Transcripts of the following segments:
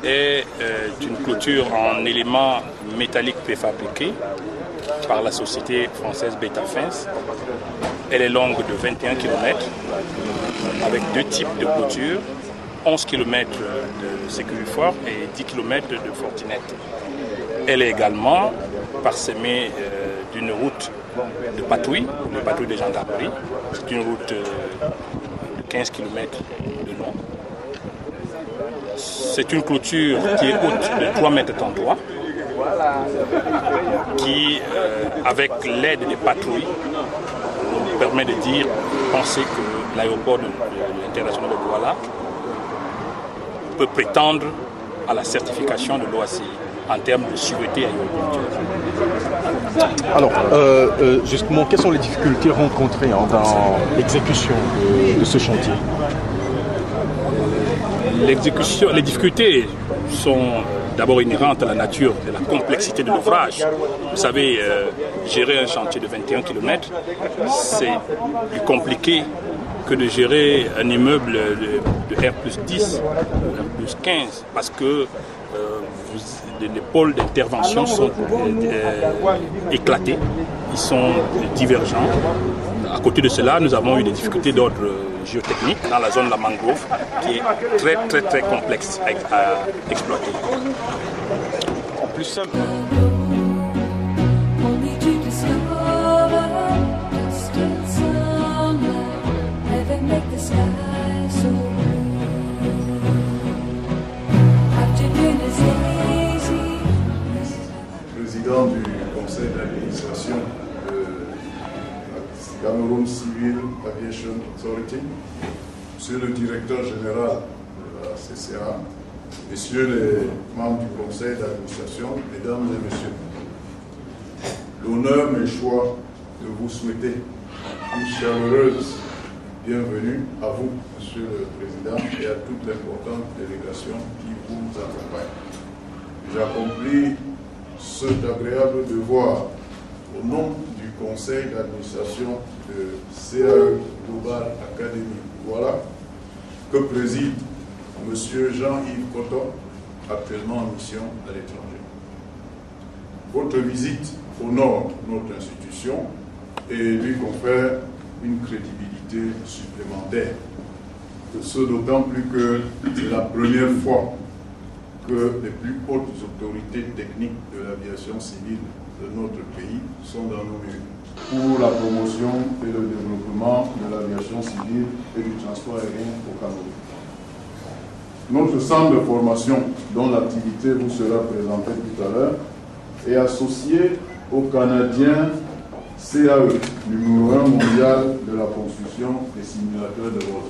est une clôture en éléments métalliques préfabriqués par la société française Betafens. Elle est longue de 21 km avec deux types de clôtures, 11 km de sécurifort et 10 km de fortinette. Elle est également parsemée d'une route de patrouille de gendarmerie. C'est une route de 15 km de long. C'est une clôture qui est haute de 3 mètres 33, qui, avec l'aide des patrouilles, nous permet de penser que l'aéroport international de Douala peut prétendre à la certification de l'OACI en termes de sûreté aéroportuaire. Alors, justement, quelles sont les difficultés rencontrées dans l'exécution de ce chantier? Les difficultés sont d'abord inhérentes à la nature de la complexité de l'ouvrage. Vous savez, gérer un chantier de 21 km, c'est plus compliqué que de gérer un immeuble de R+10 ou R+15 parce que les pôles d'intervention sont éclatés, ils sont divergents. À côté de cela, nous avons eu des difficultés d'ordre géotechnique dans la zone de la mangrove qui est très complexe à exploiter. Plus simple. Président du conseil d'administration de Cameroun Civil Aviation Authority, Monsieur le directeur général de la CCA, Messieurs les membres du conseil d'administration, Mesdames et Messieurs, l'honneur m'échoit de vous souhaiter une chaleureuse bienvenue à vous, Monsieur le Président, et à toute l'importante délégation qui vous accompagne. J'accomplis cet agréable devoir au nom du conseil d'administration de CAE Global Academy Douala, que préside M. Jean-Yves Coton, actuellement en mission à l'étranger. Votre visite honore notre institution et lui confère une crédibilité supplémentaire. Ce d'autant plus que c'est la première fois que les plus hautes autorités techniques de l'aviation civile de notre pays sont dans nos milieux pour la promotion et le développement de l'aviation civile et du transport aérien au Cameroun. Notre centre de formation, dont l'activité vous sera présentée tout à l'heure, est associé au Canadien CAE, numéro 1 mondial de la construction des simulateurs de vol.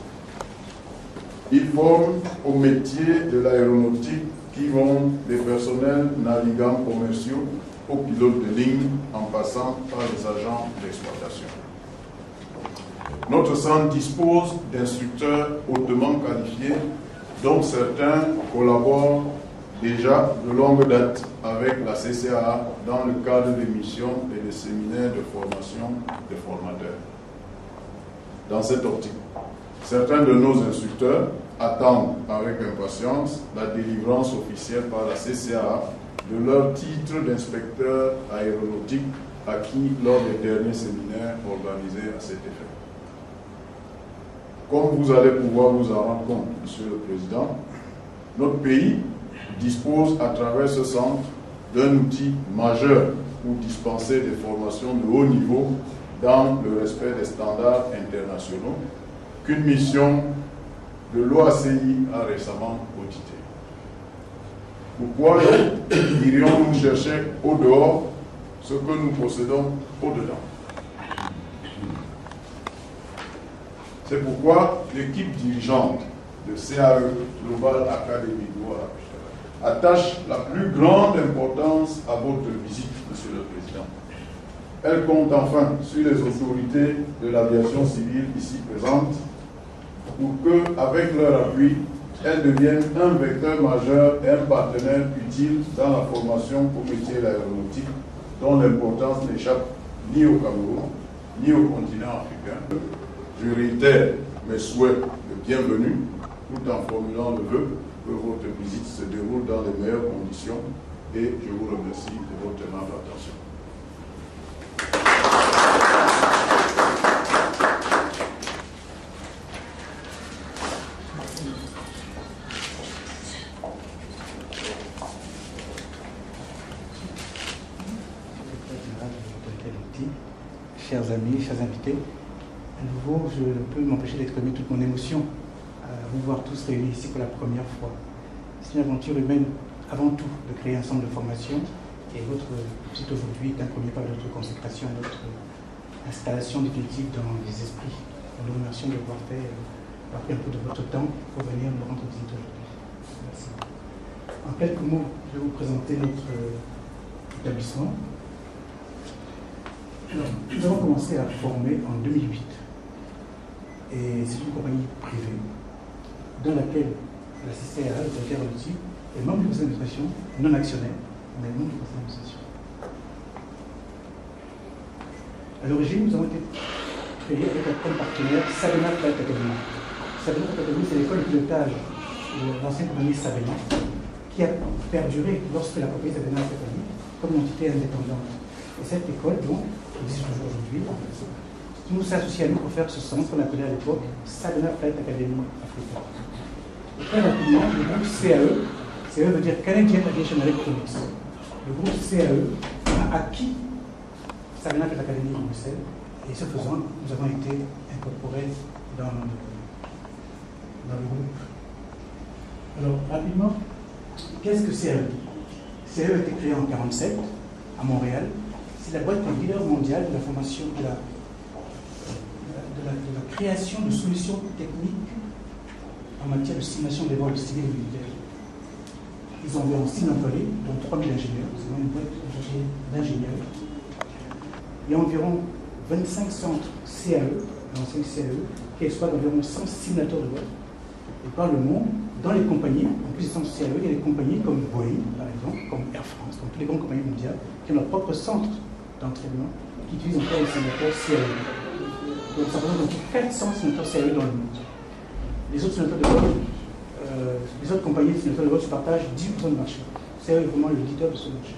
Ils forment au métier de l'aéronautique qui vont des personnels navigants commerciaux aux pilotes de ligne en passant par les agents d'exploitation. Notre centre dispose d'instructeurs hautement qualifiés dont certains collaborent déjà de longue date avec la CCA dans le cadre des missions et des séminaires de formation des formateurs. Dans cette optique, certains de nos instructeurs attendent avec impatience la délivrance officielle par la CCA de leur titre d'inspecteur aéronautique acquis lors des derniers séminaires organisés à cet effet. Comme vous allez pouvoir vous en rendre compte, Monsieur le Président, notre pays dispose à travers ce centre d'un outil majeur pour dispenser des formations de haut niveau dans le respect des standards internationaux qu'une mission de l'OACI a récemment audité. Pourquoi irions-nous chercher au dehors ce que nous possédons au-dedans? C'est pourquoi l'équipe dirigeante de CAE Global Academy Douala attache la plus grande importance à votre visite, Monsieur le Président. Elle compte enfin sur les autorités de l'aviation civile ici présentes pour que, avec leur appui, elles deviennent un vecteur majeur et un partenaire utile dans la formation au métier de l'aéronautique, dont l'importance n'échappe ni au Cameroun, ni au continent africain. Je réitère mes souhaits de bienvenue, tout en formulant le vœu que votre visite se déroule dans les meilleures conditions et je vous remercie de votre aimable attention. Chers amis, chers invités, à nouveau, je ne peux m'empêcher d'exprimer toute mon émotion à vous voir tous réunis ici pour la première fois. C'est une aventure humaine avant tout de créer un centre de formation et votre site aujourd'hui est un premier pas de notre consécration, notre installation définitive dans les esprits. Nous vous remercions de avoir pris un peu de votre temps pour venir nous rendre visite aujourd'hui. Merci. En quelques mots, je vais vous présenter notre établissement. Alors, nous avons commencé à former en 2008 et c'est une compagnie privée dans laquelle la CCRA, l'autorité relative, est membre du conseil d'administration, non actionnaire, mais membre du conseil d'administration. À l'origine, nous avons été créés avec comme partenaire Sabena Flight Academy. Sabena Flight Academy, c'est l'école de pilotage de l'ancienne compagnie Sabena qui a perduré lorsque la compagnie Sabena a été créée comme une entité indépendante. Et cette école, donc, qui existe toujours aujourd'hui, nous s'est associé à nous pour faire ce centre qu'on appelait à l'époque Sabena Flight Academy Africa. Et très rapidement, le groupe CAE, CAE veut dire Canadian Aviation Electronics, le groupe CAE a acquis Sabena Flight Academy de Bruxelles, et ce faisant, nous avons été incorporés dans le groupe. Alors, rapidement, qu'est-ce que CAE? CAE a été créé en 1947 à Montréal. C'est la boîte leader mondiale de la formation, de la création de solutions techniques en matière de simulation des vols civils et militaires. Ils ont environ 6 employés, dont 3000 ingénieurs. C'est une boîte d'ingénieurs. Il y a environ 25 centres CAE, l'ancien CAE, qui exploitent environ 100 simulateurs de vol. Et par le monde, dans les compagnies, en plus des centres CAE, il y a des compagnies comme Boeing, par exemple, comme Air France, comme toutes les grandes compagnies mondiales, qui ont leur propre centre d'entraînement, qui utilisent encore les simulateurs CAE. Donc ça représente 400 simulateurs CAE dans le monde. Les autres simulateurs de vol, les autres compagnies de simulateurs de vol se partagent 10% du marché. CAE est vraiment le leader de ce marché.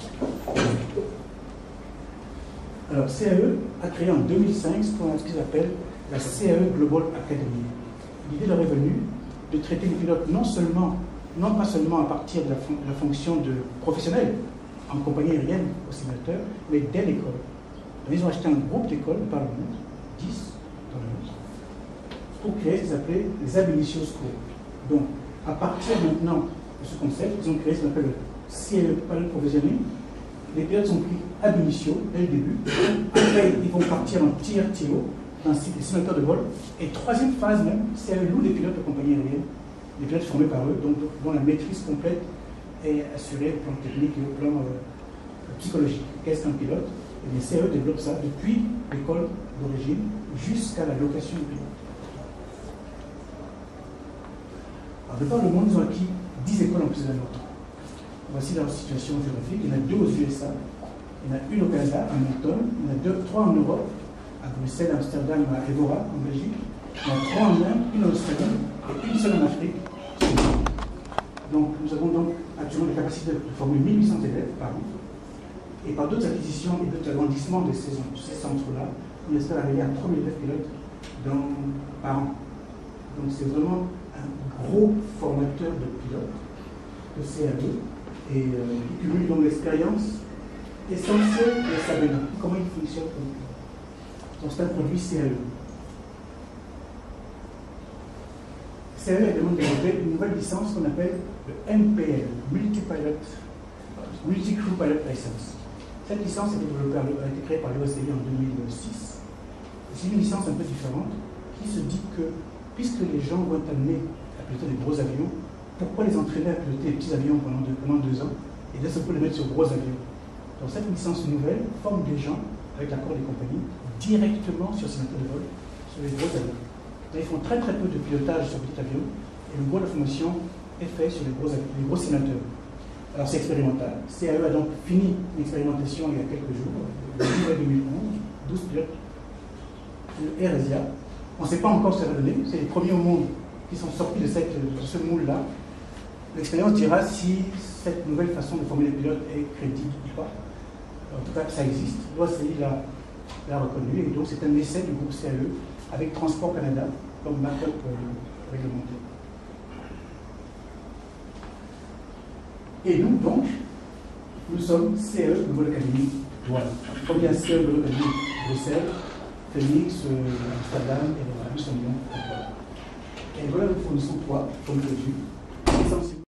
Alors CAE a créé en 2005 ce qu'ils appellent la CAE Global Academy. L'idée leur est venue de traiter les pilotes non pas seulement à partir de la fonction de professionnel en compagnie aérienne au simulateur, mais dès l'école. Ils ont acheté un groupe d'écoles par le monde, 10 dans le monde, pour créer ce qu'ils appelaient les Ab Initio School. Donc, à partir maintenant de ce concept, ils ont créé ce qu'on appelle le CAE Pilot Provisioning. Les pilotes sont pris Ab Initio dès le début. Après, ils vont partir en Tier TO, dans les simulateurs de vol. Et troisième phase même, CAE loue les pilotes de compagnie aérienne, les pilotes formés par eux, donc dont la maîtrise complète est assurée au plan technique et au plan psychologique. Qu'est-ce qu'un pilote? Et les CAE développent ça depuis l'école d'origine jusqu'à la location du pilote. Alors, de par le monde, ils ont acquis 10 écoles en plus de la nôtre. Voici leur situation géographique. Il y en a 2 aux USA, il y en a une au Canada, à Moncton, il y en a 3 en Europe, à Bruxelles, à Amsterdam, à Evora, en Belgique, il y en a 3 en Inde, une en Australie et une seule en Afrique. Donc, nous avons donc actuellement la capacité de former 1800 élèves par an. Et par d'autres acquisitions et d'autres agrandissements de ces centres-là, on espère arriver à 3000 élèves pilotes par an. Donc, c'est vraiment un gros formateur de pilotes, de CAE, et qui cumule donc l'expérience essentielle de Sabena. Comment il fonctionne comme pilote. Donc, c'est un produit CAE. CAE a demandé de développer une nouvelle licence qu'on appelle le MPL, Multi-Crew Pilot License. Cette licence a été créée par l'OSCE en 2006. C'est une licence un peu différente qui se dit que, puisque les gens vont être amenés à piloter des gros avions, pourquoi les entraîner à piloter des petits avions pendant 2 ans et d'un seul coup les mettre sur gros avions? Donc cette licence nouvelle forme des gens, avec l'accord des compagnies, directement sur ces méthodes de vol, sur les gros avions. Donc, ils font très très peu de pilotage sur petits avions et le gros de la formation est fait sur les gros simulateurs. Alors c'est expérimental. CAE a donc fini l'expérimentation il y a quelques jours, en juillet 2011, 12 pilotes de Air-Asia. On ne sait pas encore ce que ça va donner, c'est les premiers au monde qui sont sortis de ce moule-là. l'expérience dira si cette nouvelle façon de former les pilotes est crédible ou pas. En tout cas, ça existe. L'OACI l'a reconnu, et donc c'est un essai du groupe CAE avec Transport Canada comme backup réglementaire. Et nous, donc, nous sommes CAE Global Academy Douane. Comme bien CAE Global Academy Bruxelles, Phoenix, Amsterdam, et voilà, nous sommes bien. Et voilà, nous fournissons 3, comme prévu,